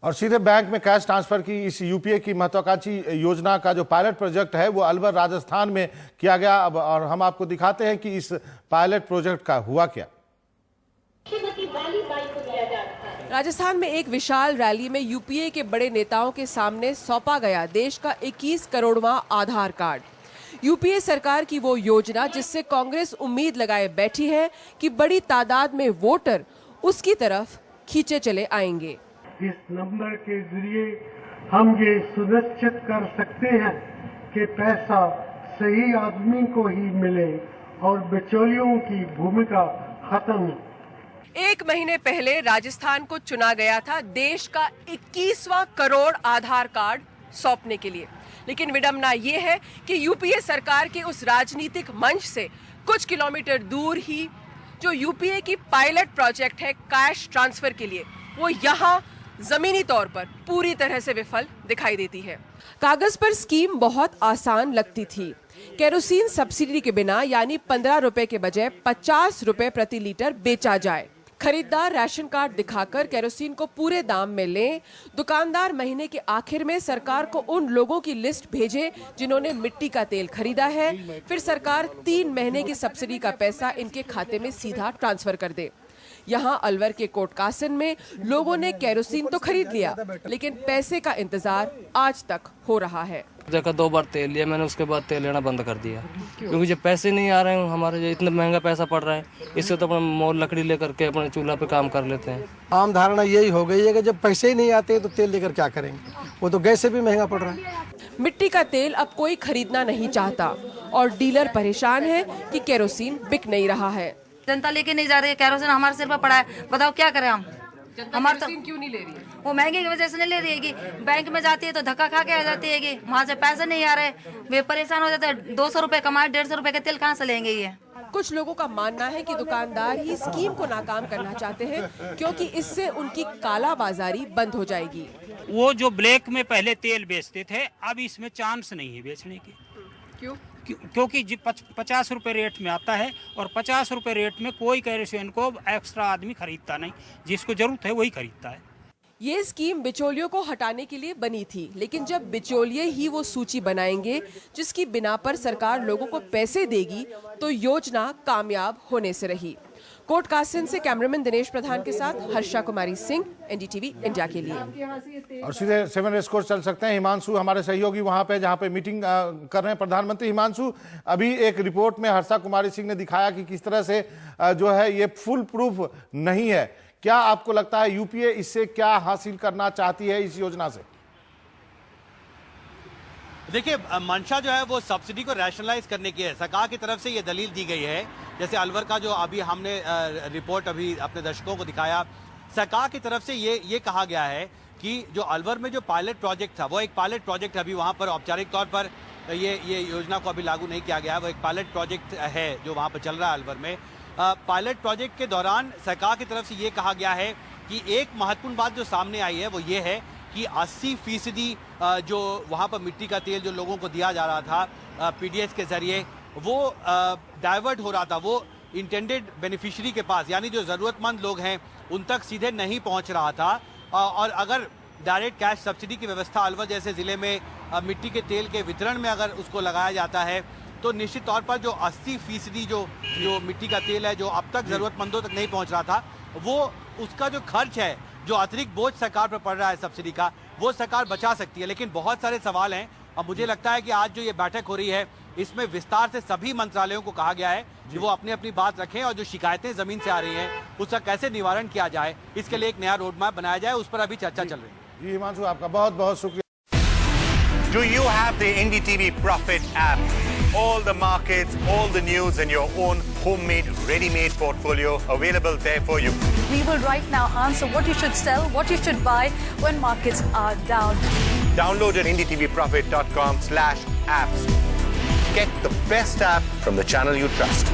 और सीधे बैंक में कैश ट्रांसफर की इस यूपीए की महत्वाकांक्षी योजना का जो पायलट प्रोजेक्ट है वो अलवर राजस्थान में किया गया। अब और हम आपको दिखाते हैं कि इस पायलट प्रोजेक्ट का हुआ क्या। राजस्थान में एक विशाल रैली में यूपीए के बड़े नेताओं के सामने सौंपा गया देश का 21 करोड़वां आधार कार्ड। यूपीए सरकार की वो योजना जिससे कांग्रेस उम्मीद लगाए बैठी है कि बड़ी तादाद में वोटर उसकी तरफ खींचे चले आएंगे। इस नंबर के जरिए हम ये सुनिश्चित कर सकते हैं कि पैसा सही आदमी को ही मिले और बिचौलियों की भूमिका खत्म। एक महीने पहले राजस्थान को चुना गया था देश का 21वां करोड़ आधार कार्ड सौंपने के लिए, लेकिन विडंबना ये है कि यूपीए सरकार के उस राजनीतिक मंच से कुछ किलोमीटर दूर ही जो यूपीए की पायलट प्रोजेक्ट है कैश ट्रांसफर के लिए, वो यहाँ जमीनी तौर पर पूरी तरह से विफल दिखाई देती है। कागज पर स्कीम बहुत आसान लगती थी। केरोसिन सब्सिडी के बिना यानी 15 रुपए के बजाय 50 रुपए प्रति लीटर बेचा जाए। खरीदार राशन कार्ड दिखाकर केरोसिन को पूरे दाम में लें। दुकानदार महीने के आखिर में सरकार को उन लोगों की लिस्ट भेजे जिन्होंने मिट्टी का तेल खरीदा है। फिर सरकार 3 महीने की सब्सिडी का पैसा इनके खाते में सीधा ट्रांसफर कर दे। यहाँ अलवर के कोटकासन में लोगों ने केरोसिन तो खरीद लिया, लेकिन पैसे का इंतजार आज तक हो रहा है। जगह 2 बार तेल लिया मैंने, उसके बाद तेल लेना बंद कर दिया क्योंकि जब पैसे नहीं आ रहे हैं हमारे, जो इतना महंगा पैसा पड़ रहा है, इससे तो अपना मोल लकड़ी लेकर के अपने चूल्हा पे काम कर लेते हैं। आम धारणा यही हो गई है कि जब पैसे ही नहीं आते तो तेल लेकर क्या करेंगे, वो तो गैस से भी महंगा पड़ रहा है। मिट्टी का तेल अब कोई खरीदना नहीं चाहता और डीलर परेशान है कि केरोसिन बिक नहीं रहा है। जनता लेके नहीं जा रही है, केरोसिन हमारे सिर पर पड़ा है, बताओ क्या करें हम। हमारे तो क्यों नहीं ले रही है? वो महंगे की वजह से नहीं ले रही है। बैंक में जाती है तो धक्का खा के आ जाती है, वहाँ से पैसे नहीं आ रहे, वे परेशान हो जाते हैं। 200 रुपए कमाए 150 रुपए के तेल कहाँ से लेंगे ये। कुछ लोगों का मानना है कि दुकानदार ही स्कीम को नाकाम करना चाहते हैं क्योंकि इससे उनकी कालाबाजारी बंद हो जाएगी। वो जो ब्लैक में पहले तेल बेचते थे, अब इसमें चांस नहीं है बेचने की। क्यों? क्योंकि 50 रुपए रेट में आता है और 50 रुपए रेट में कोई केरोसिन को एक्स्ट्रा आदमी खरीदता नहीं, जिसको जरूरत है वही खरीदता है। ये स्कीम बिचौलियों को हटाने के लिए बनी थी, लेकिन जब बिचौलिए ही वो सूची बनाएंगे जिसकी बिना पर सरकार लोगों को पैसे देगी, तो योजना कामयाब होने से रही। कोटकासन से कैमरामैन दिनेश प्रधान के साथ हर्षा कुमारी सिंह, एनडीटीवी इंडिया के लिए। और सीधे 7 रेस कोर्स चल सकते हैं। हिमांशु हमारे सहयोगी वहां पे जहां पे मीटिंग कर रहे हैं प्रधानमंत्री। हिमांशु, अभी एक रिपोर्ट में हर्षा कुमारी सिंह ने दिखाया कि किस तरह से जो है ये फुल प्रूफ नहीं है। क्या आपको लगता है यूपीए इससे क्या हासिल करना चाहती है इस योजना से? देखिए, मंशा जो है वो सब्सिडी को रैशनलाइज करने की है। सरकार की तरफ से ये दलील दी गई है, जैसे अलवर का जो अभी हमने रिपोर्ट अभी अपने दर्शकों को दिखाया, सरकार की तरफ से ये कहा गया है कि जो अलवर में जो पायलट प्रोजेक्ट था वो एक पायलट प्रोजेक्ट है। अभी वहाँ पर औपचारिक तौर पर ये योजना को अभी लागू नहीं किया गया है, वो एक पायलट प्रोजेक्ट है जो वहाँ पर चल रहा है अलवर में। पायलट प्रोजेक्ट के दौरान सरकार की तरफ से ये कहा गया है कि एक महत्वपूर्ण बात जो सामने आई है वो ये है कि 80% जो वहाँ पर मिट्टी का तेल जो लोगों को दिया जा रहा था पीडीएस के जरिए, वो डाइवर्ट हो रहा था, वो इंटेंडेड बेनिफिशियरी के पास, यानी जो ज़रूरतमंद लोग हैं उन तक सीधे नहीं पहुँच रहा था। और अगर डायरेक्ट कैश सब्सिडी की व्यवस्था अलवर जैसे ज़िले में मिट्टी के तेल के वितरण में अगर उसको लगाया जाता है, तो निश्चित तौर पर जो 80% जो मिट्टी का तेल है जो अब तक ज़रूरतमंदों तक नहीं पहुँच रहा था, वो उसका जो खर्च है, जो अतिरिक्त बोझ सरकार पर पड़ रहा है सब्सिडी का, वो सरकार बचा सकती है। लेकिन बहुत सारे सवाल हैं। अब मुझे लगता है कि आज जो ये बैठक हो रही है इसमें विस्तार से सभी मंत्रालयों को कहा गया है कि वो अपनी अपनी बात रखें और जो शिकायतें जमीन से आ रही हैं उसका कैसे निवारण किया जाए, इसके लिए एक नया रोड मैप बनाया जाए, उस पर अभी चर्चा चल रही है। जी हिमांशु, आपका बहुत बहुत शुक्रिया। Do you have the NDTV Profit app? All the markets, all the news and your own homemade, ready-made portfolio available there for you. We will right now answer what you should sell, what you should buy when markets are down. Download at ndtvprofit.com/apps. Get the best app from the channel you trust.